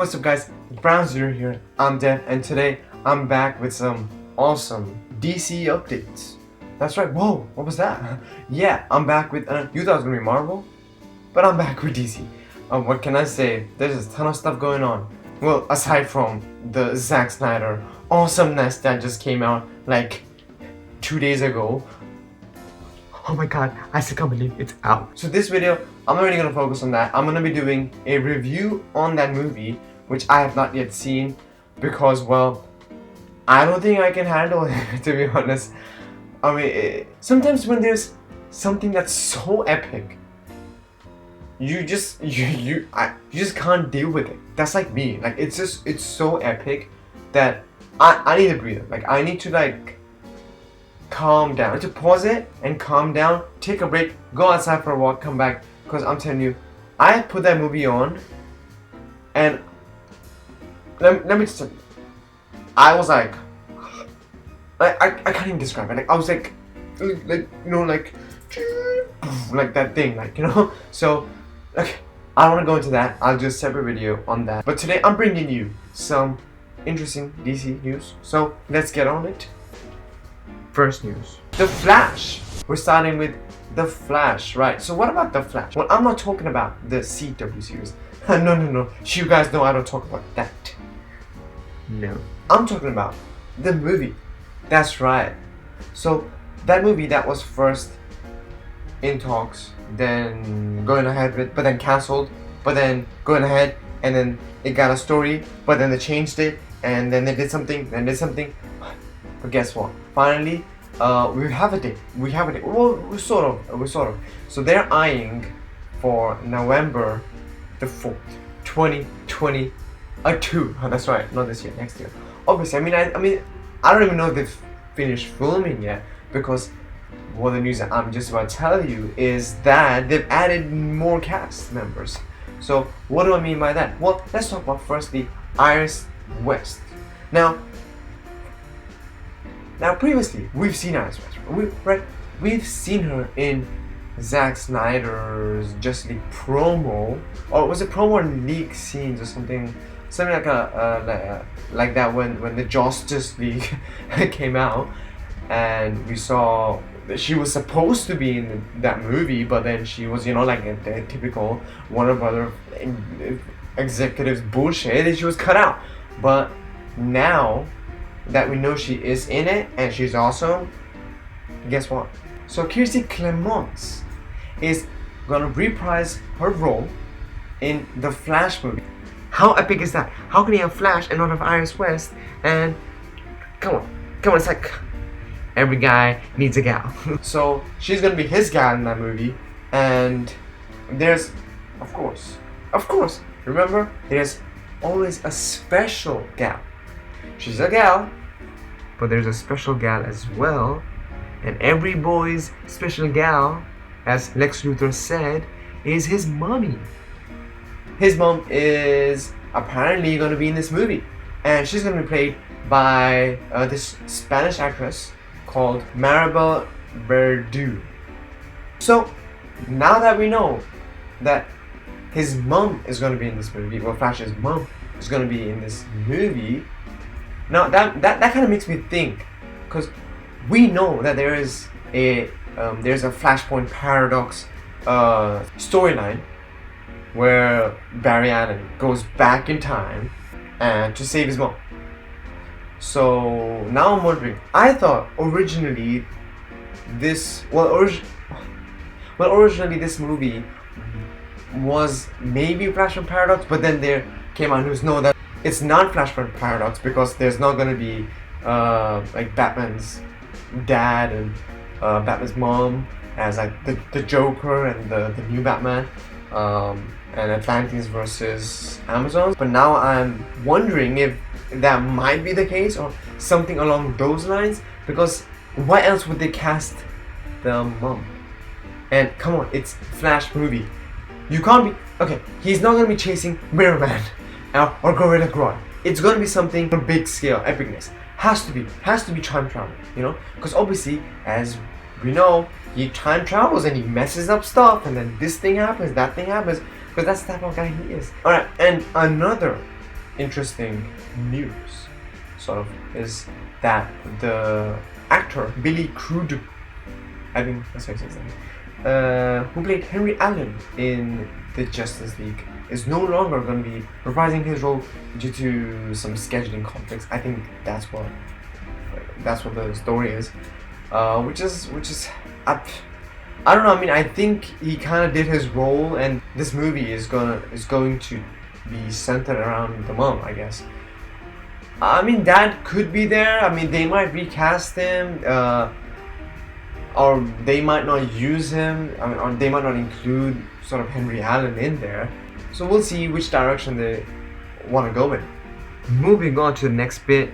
what's up guys, Abrams Superman here, I'm Dev, and today I'm back with some awesome DC updates. That's right, whoa, what was that? Yeah, I'm back with, you thought it was gonna be Marvel? But I'm back with DC. What can I say, there's a ton of stuff going on. Well, aside from the Zack Snyder awesomeness that just came out like 2 days ago. Oh my god, I still can't believe it's out. So this video, I'm not really gonna focus on that. I'm gonna be doing a review on that movie, which I have not yet seen, because, well, I don't think I can handle it, to be honest. I mean, sometimes when there's something that's so epic, you just can't deal with it. That's like me. Like, it's so epic that I need a breather. Like, I need to like calm down, to pause it and calm down, take a break, go outside for a walk, come back. Because I'm telling you, I put that movie on, and let me just tell you, I was like, I can't even describe it. Like, I was like you know, like that thing, like, you know. So, like, I don't want to go into that. I'll do a separate video on that. But today I'm bringing you some interesting DC news. So let's get on it. First news: The Flash. We're starting with The Flash, right? So what about The Flash? Well, I'm not talking about the CW series. No. You guys know I don't talk about that. No. I'm talking about the movie. That's right. So that movie that was first in talks, then going ahead with, but then cancelled, but then going ahead, and then it got a story, but then they changed it, and then they did something, then did something. But guess what? Finally, we have a date. We have a date. Well, we sort of. So they're eyeing for November the 4th, 2022. Oh, that's right, not this year, next year. Obviously, I mean, I don't even know if they've finished filming yet, because well, the news that I'm just about to tell you is that they've added more cast members. So what do I mean by that? Well, let's talk about firstly Iris West. Now previously we've seen Iris West. We've seen her in Zack Snyder's Justice League promo, or was it promo and leak scenes or something like like that when the Justice League came out, and we saw that she was supposed to be in that movie, but then she was, you know, like a typical Warner Brother executives bullshit, and she was cut out. But now that we know she is in it and she's awesome, guess what? So Kiersey Clemons is gonna reprise her role in the Flash movie. How epic is that? How can you have Flash and not have Iris West? And come on, it's like every guy needs a gal. So she's gonna be his gal in that movie, and there's, of course, remember, there's always a special gal. She's a gal, but there's a special gal as well, and every boy's special gal, as Lex Luthor said, is his mommy. His mom is apparently going to be in this movie, and she's going to be played by this Spanish actress called Maribel Verdú. So now that we know that his mom is going to be in this movie, well, Flash's mom is going to be in this movie, now that kind of makes me think, because we know that there's a Flashpoint paradox storyline where Barry Allen goes back in time and to save his mom. So now I'm wondering, I thought originally this originally this movie was maybe Flashpoint paradox, but then there came out news, no, that it's not Flashpoint paradox, because there's not going to be like Batman's dad and Batman's mom as like the Joker and the new Batman, and Atlantis versus Amazons. But now I'm wondering if that might be the case or something along those lines, because why else would they cast the mom? And come on, it's Flash movie. You can't be, okay, he's not gonna be chasing Mirror Man or Gorilla Grodd. It's gonna be something on a big scale, epicness. Has to be time travel, you know? Because obviously, as we know, he time travels and he messes up stuff, and then this thing happens, that thing happens, because that's the type of guy he is. Alright, and another interesting news, sort of, is that the actor Billy Crudup, I think that's how he says that, who played Henry Allen in the Justice League, is no longer going to be reprising his role due to some scheduling conflicts. I think that's what the story is, which is I don't know. I mean, I think he kind of did his role, and this movie is going to be centered around the mom, I guess. I mean, Dad could be there. I mean, they might recast him, or they might not use him. I mean, or they might not include sort of Henry Allen in there. So we'll see which direction they want to go in. Moving on to the next bit,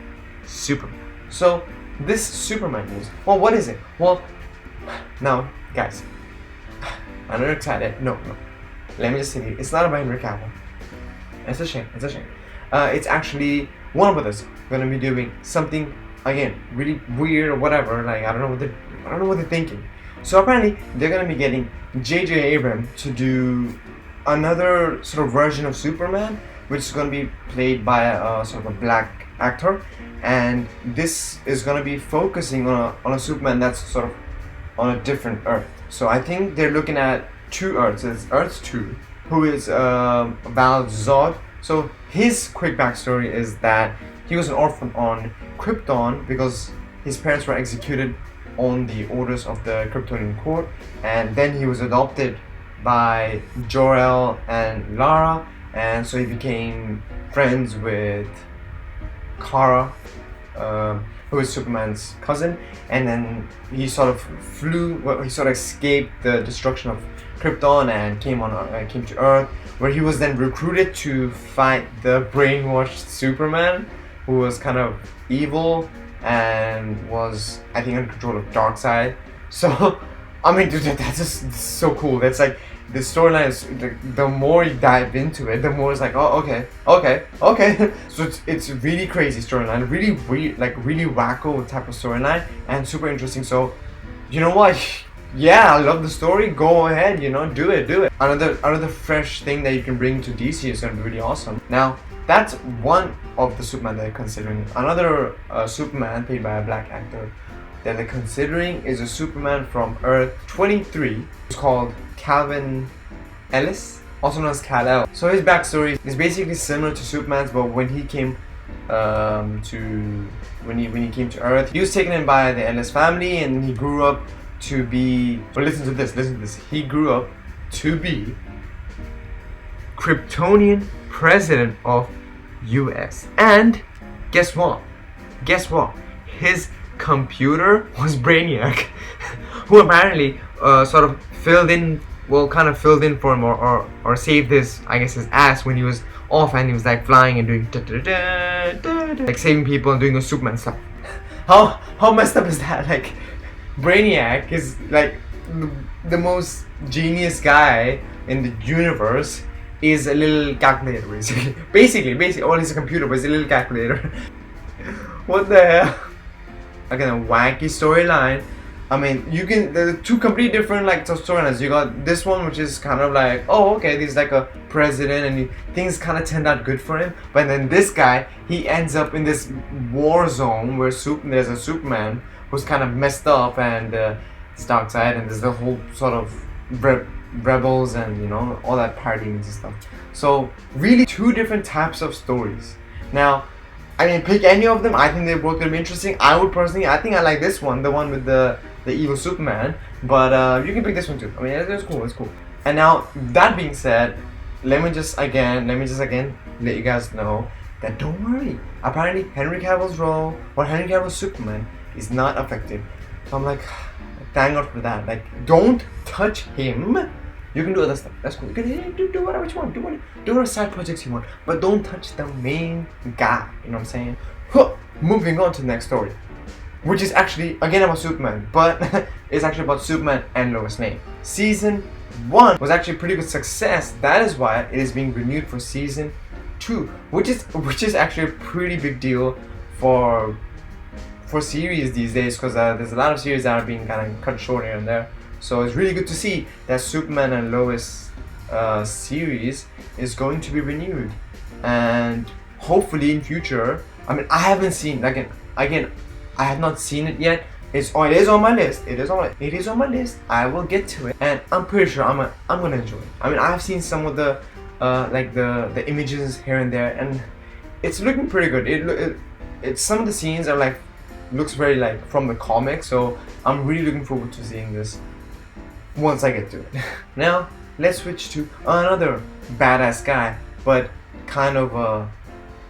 Superman. So this Superman news. Well, what is it? Well, now, guys, I know you're excited. No. Let me just say, it's not about Henry Cavill. It's a shame. It's actually Warner Brothers gonna be doing something again really weird or whatever. Like I don't know what they're thinking. So apparently they're gonna be getting J.J. Abrams to do another sort of version of Superman, which is gonna be played by a sort of a black actor, and this is gonna be focusing on a Superman that's sort of on a different Earth. So I think they're looking at two Earths. It's Earth 2, who is Val Zod. So his quick backstory is that he was an orphan on Krypton because his parents were executed on the orders of the Kryptonian court, and then he was adopted by Jor-El and Lara, and so he became friends with Kara, who is Superman's cousin, and then he sort of escaped the destruction of Krypton and came to Earth, where he was then recruited to fight the brainwashed Superman, who was kind of evil and was, I think, under control of Darkseid. So, I mean, dude, that's just so cool. That's like, the storyline is, the more you dive into it, the more it's like, oh, okay. So it's really crazy storyline, really weird, like really wacko type of storyline, and super interesting. So, you know what? Yeah, I love the story. Go ahead, do it. Another fresh thing that you can bring to DC is gonna be really awesome. Now, that's one of the Superman that they're considering. Another Superman played by a black actor that they're considering is a Superman from Earth 23. It's called Calvin Ellis, also known as Kal-El. So his backstory is basically similar to Superman's, but when he came when he came to Earth, he was taken in by the Ellis family, and he grew up to be. Well, listen to this. He grew up to be Kryptonian president of US, and guess what? His computer was Brainiac, who apparently sort of filled in for him, or saved his ass when he was off, and he was like flying and doing like saving people and doing the Superman stuff. How messed up is that? Like, Brainiac is like the most genius guy in the universe, is a little calculator basically, or he's a computer, but he's a little calculator. What the hell? Again, a wacky storyline. I mean, they're two completely different storylines. You got this one, which is kind of like, oh, okay, he's like a president, and things kind of turned out good for him. But then this guy, he ends up in this war zone where there's a Superman who's kind of messed up, and it's Darkseid, and there's the whole sort of rebels and all that partying and stuff. So really, two different types of stories. Now, I mean, pick any of them. I think they're both gonna be interesting. I think I like this one, the one with the evil Superman. But you can pick this one too. I mean, it's cool. And now, that being said, let me just again let you guys know that don't worry. Apparently, Henry Cavill's role, or Henry Cavill's Superman, is not affected. So I'm like, thank God for that. Like, don't touch him. You can do other stuff. That's cool. You can do whatever you want. Do whatever side projects you want. But don't touch the main guy. You know what I'm saying? Moving on to the next story, which is actually again about Superman, but it's actually about Superman and Lois Lane. Season 1 was actually a pretty good success. That is why it is being renewed for season 2, which is actually a pretty big deal for series these days, because there's a lot of series that are being kind of cut short here and there. So it's really good to see that Superman and Lois series is going to be renewed. And hopefully in future. I mean, I haven't seen again. I have not seen it yet. It is on my list. It is on my list. I will get to it, and I'm pretty sure I'm gonna enjoy it. I mean, I have seen some of the like the images here and there, and it's looking pretty good. It's some of the scenes are like looks very like from the comics, so I'm really looking forward to seeing this once I get to it. Now let's switch to another badass guy, but kind of a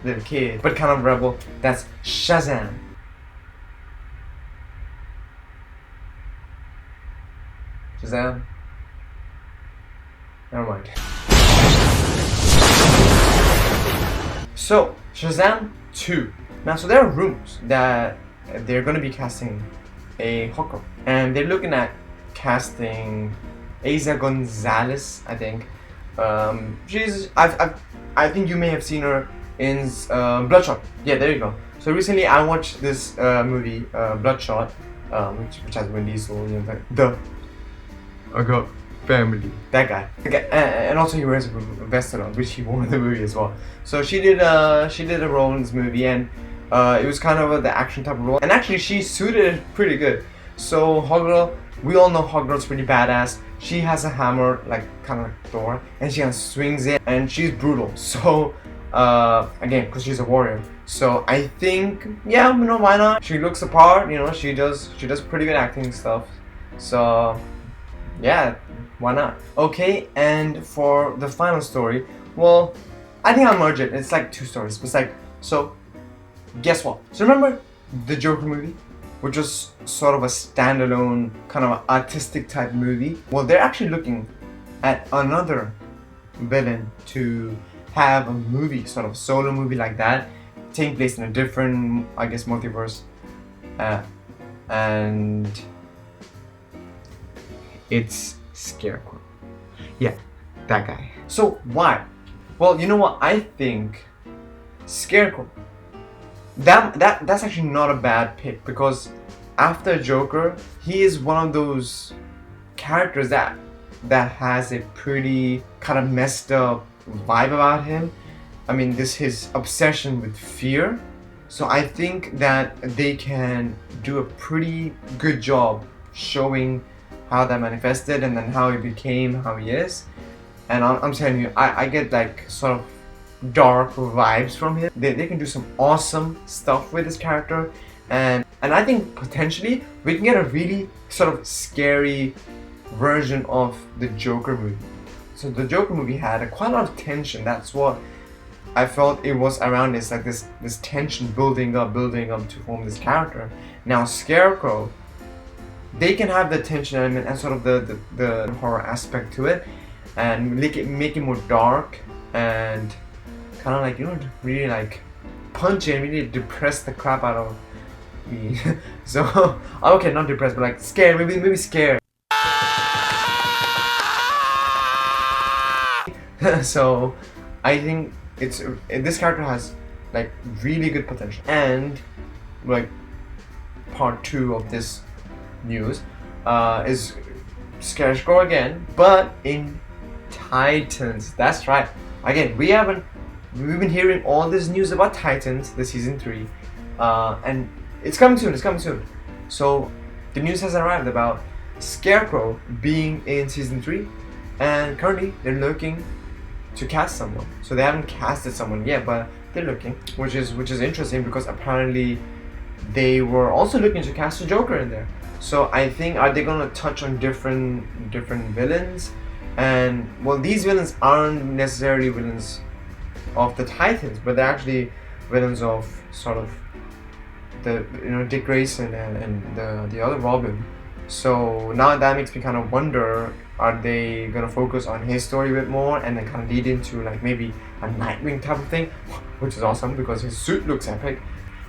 little kid, but kind of rebel. That's Shazam. Shazam. Never mind. So, Shazam 2. Now, so there are rumors that they're going to be casting a Hawkgirl, and they're looking at casting Eiza Gonzalez, I think. I think you may have seen her in Bloodshot. Yeah, there you go. So recently I watched this movie, Bloodshot, which has Vin Diesel, you know, I got family. That guy. Okay, and also he wears a vest on, which he wore in the movie as well. So she did a role in this movie, and it was kind of the action type of role. And actually, she suited it pretty good. So Hawkgirl, we all know Hawkgirl's pretty badass. She has a hammer, like kind of like Thor, and she kind of swings it, and she's brutal. So again, because she's a warrior. So I think, yeah, you know, why not? She looks the part. You know, she does pretty good acting stuff. So yeah, why not? Okay, and for the final story, well, I think I'll merge it. It's like two stories. It's like, so guess what? So remember the Joker movie, which was sort of a standalone kind of artistic type movie? Well, they're actually looking at another villain to have a movie, sort of solo movie like that, taking place in a different, I guess, multiverse, and it's Scarecrow. Yeah, that guy. So why? Well, you know what? I think Scarecrow. That's actually not a bad pick, because after Joker, he is one of those characters that has a pretty kind of messed up vibe about him. I mean, his obsession with fear. So I think that they can do a pretty good job showing how that manifested and then how he became how he is. And I'm telling you, I get like sort of dark vibes from him. They can do some awesome stuff with this character, and I think potentially we can get a really sort of scary version of the Joker movie. So the Joker movie had quite a lot of tension. That's what I felt it was around. This like this tension building up to form this character. Now Scarecrow, they can have the tension element and sort of the horror aspect to it, and make it more dark and kind of like, you know, really like punch and really depress the crap out of me. So okay, not depressed, but like scared, maybe scared. So I think this character has like really good potential. And like part 2 of this news is Scarecrow again, but in Titans. That's right. Again, we've been hearing all this news about Titans, the season 3, and it's coming soon. So the news has arrived about Scarecrow being in season 3, and currently they're looking to cast someone. So they haven't casted someone yet, but they're looking, which is interesting, because apparently they were also looking to cast a Joker in there. So I think, are they gonna touch on different villains? And well, these villains aren't necessarily villains of the Titans, but they're actually villains of sort of the, you know, Dick Grayson and the other Robin. So now that makes me kind of wonder, are they gonna focus on his story a bit more and then kind of lead into like maybe a Nightwing type of thing, which is awesome because his suit looks epic.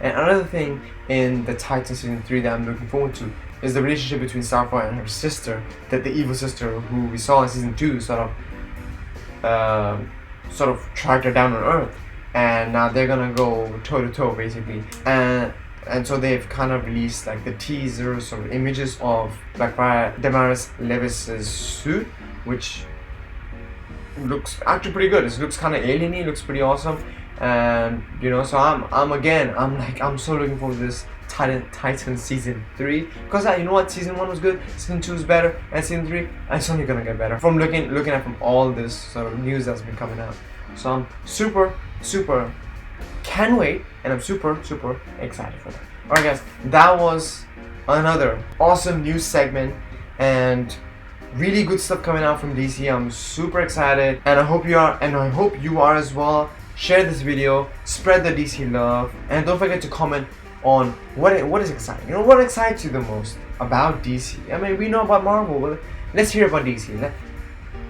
And another thing in the Titans season 3 that I'm looking forward to is the relationship between Starfire and her sister, that the evil sister who we saw in season 2 sort of tracked her down on Earth, and now they're gonna go toe to toe basically. And so they've kind of released like the teasers or images of Blackfire Damaris Levis's suit, which looks actually pretty good. It looks kind of alien-y, looks pretty awesome. and you know, so I'm so looking forward to this Titan season 3, because you know what, season 1 was good, season 2 is better, and season 3 it's only gonna get better from looking at from all this sort of news that's been coming out. So I'm super can't wait, and I'm super excited for that. Alright guys, that was another awesome news segment and really good stuff coming out from DC. I'm super excited, and I hope you are as well. Share this video, spread the DC love, and don't forget to comment on what is exciting. You know, what excites you the most about DC? I mean, we know about Marvel, but let's hear about DC.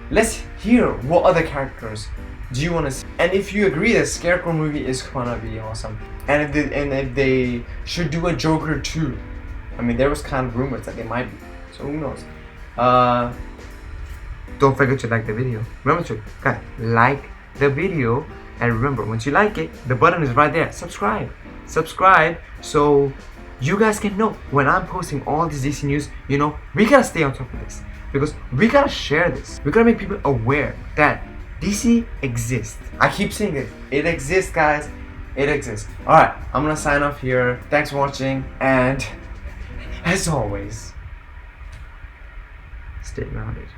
Let's hear what other characters do you want to see, and if you agree that Scarecrow movie is gonna be awesome, and if they should do a Joker 2. I mean, there was kind of rumors that they might be, so who knows. Don't forget to like the video. Remember to like the video, and remember, once you like it, the button is right there. Subscribe so you guys can know when I'm posting all this DC news. You know, we gotta stay on top of this, because we gotta share this. We gotta make people aware that DC exists. I keep saying it. It exists, guys. It exists. Alright, I'm gonna sign off here. Thanks for watching, and as always, stay grounded.